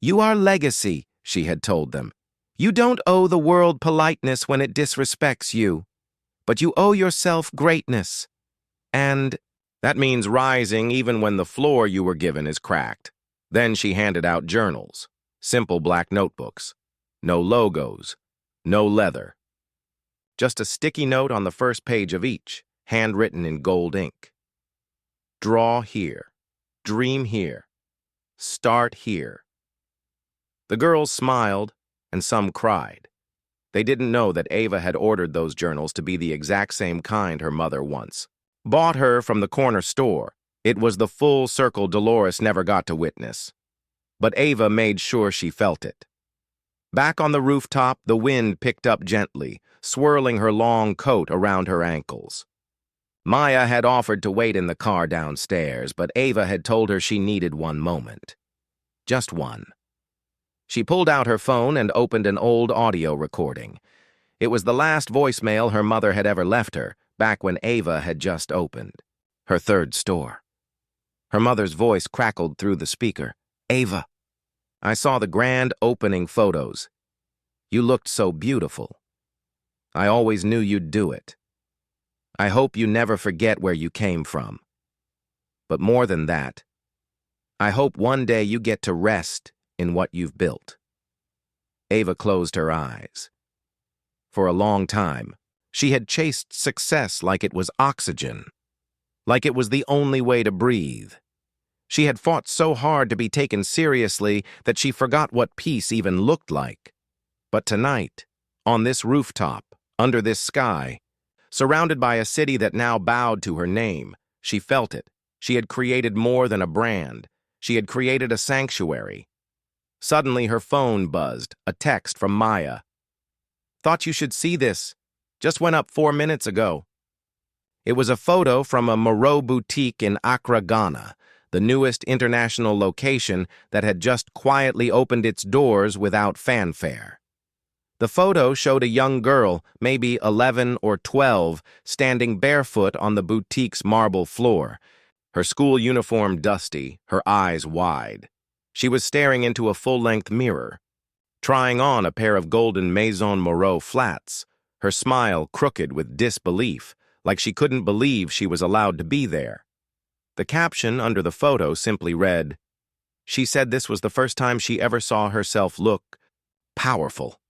You are legacy," she had told them. "You don't owe the world politeness when it disrespects you, but you owe yourself greatness. And that means rising even when the floor you were given is cracked." Then she handed out journals, simple black notebooks. No logos, no leather. Just a sticky note on the first page of each, handwritten in gold ink. Draw here. Dream here. Start here. The girls smiled, and some cried. They didn't know that Ava had ordered those journals to be the exact same kind her mother once bought her from the corner store. It was the full circle Dolores never got to witness. But Ava made sure she felt it. Back on the rooftop, the wind picked up gently, swirling her long coat around her ankles. Maya had offered to wait in the car downstairs, but Ava had told her she needed one moment. Just one. She pulled out her phone and opened an old audio recording. It was the last voicemail her mother had ever left her, back when Ava had just opened her third store. Her mother's voice crackled through the speaker. "Ava, I saw the grand opening photos. You looked so beautiful. I always knew you'd do it. I hope you never forget where you came from. But more than that, I hope one day you get to rest in what you've built." Ava closed her eyes. For a long time, she had chased success like it was oxygen, like it was the only way to breathe. She had fought so hard to be taken seriously that she forgot what peace even looked like. But tonight, on this rooftop, under this sky, surrounded by a city that now bowed to her name, she felt it. She had created more than a brand. She had created a sanctuary. Suddenly her phone buzzed, a text from Maya. "Thought you should see this. Just went up 4 minutes ago." It was a photo from a Moreau boutique in Accra, Ghana, the newest international location that had just quietly opened its doors without fanfare. The photo showed a young girl, maybe 11 or 12, standing barefoot on the boutique's marble floor, her school uniform dusty, her eyes wide. She was staring into a full-length mirror, trying on a pair of golden Maison Moreau flats, her smile crooked with disbelief, like she couldn't believe she was allowed to be there. The caption under the photo simply read, "She said this was the first time she ever saw herself look powerful."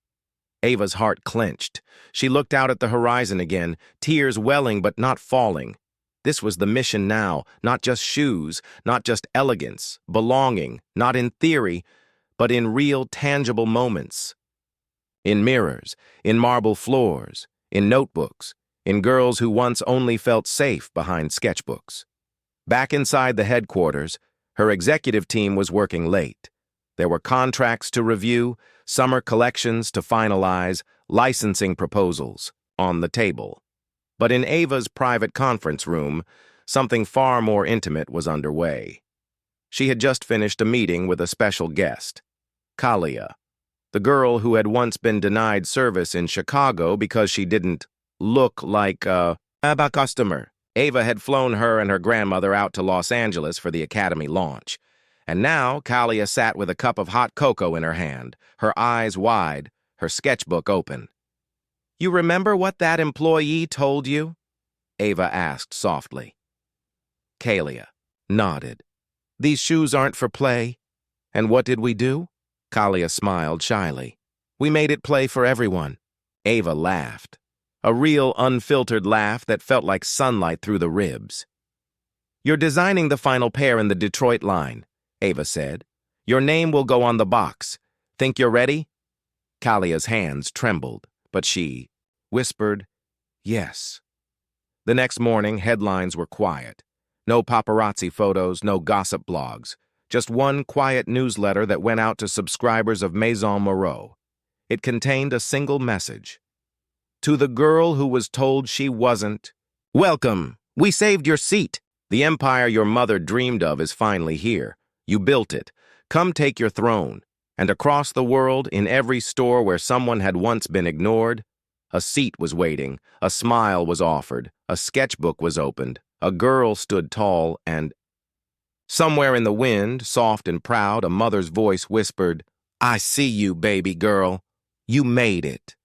Ava's heart clenched. She looked out at the horizon again, tears welling but not falling. This was the mission now, not just shoes, not just elegance, belonging, not in theory, but in real, tangible moments. In mirrors, in marble floors, in notebooks, in girls who once only felt safe behind sketchbooks. Back inside the headquarters, her executive team was working late. There were contracts to review, summer collections to finalize, licensing proposals on the table. But in Ava's private conference room, something far more intimate was underway. She had just finished a meeting with a special guest, Kalia, the girl who had once been denied service in Chicago because she didn't look like a customer. Ava had flown her and her grandmother out to Los Angeles for the Academy launch. And now Kalia sat with a cup of hot cocoa in her hand, her eyes wide, her sketchbook open. "You remember what that employee told you?" Ava asked softly. Kalia nodded. "These shoes aren't for play." "And what did we do?" Kalia smiled shyly. "We made it play for everyone." Ava laughed. A real, unfiltered laugh that felt like sunlight through the ribs. "You're designing the final pair in the Detroit line," Ava said. "Your name will go on the box. Think you're ready?" Kalia's hands trembled, but she whispered, "Yes." The next morning, headlines were quiet. No paparazzi photos, no gossip blogs. Just one quiet newsletter that went out to subscribers of Maison Moreau. It contained a single message. To the girl who was told she wasn't, "Welcome! We saved your seat! The empire your mother dreamed of is finally here. You built it. Come take your throne." And across the world, in every store where someone had once been ignored, a seat was waiting, a smile was offered, a sketchbook was opened, a girl stood tall, and somewhere in the wind, soft and proud, a mother's voice whispered, "I see you, baby girl. You made it."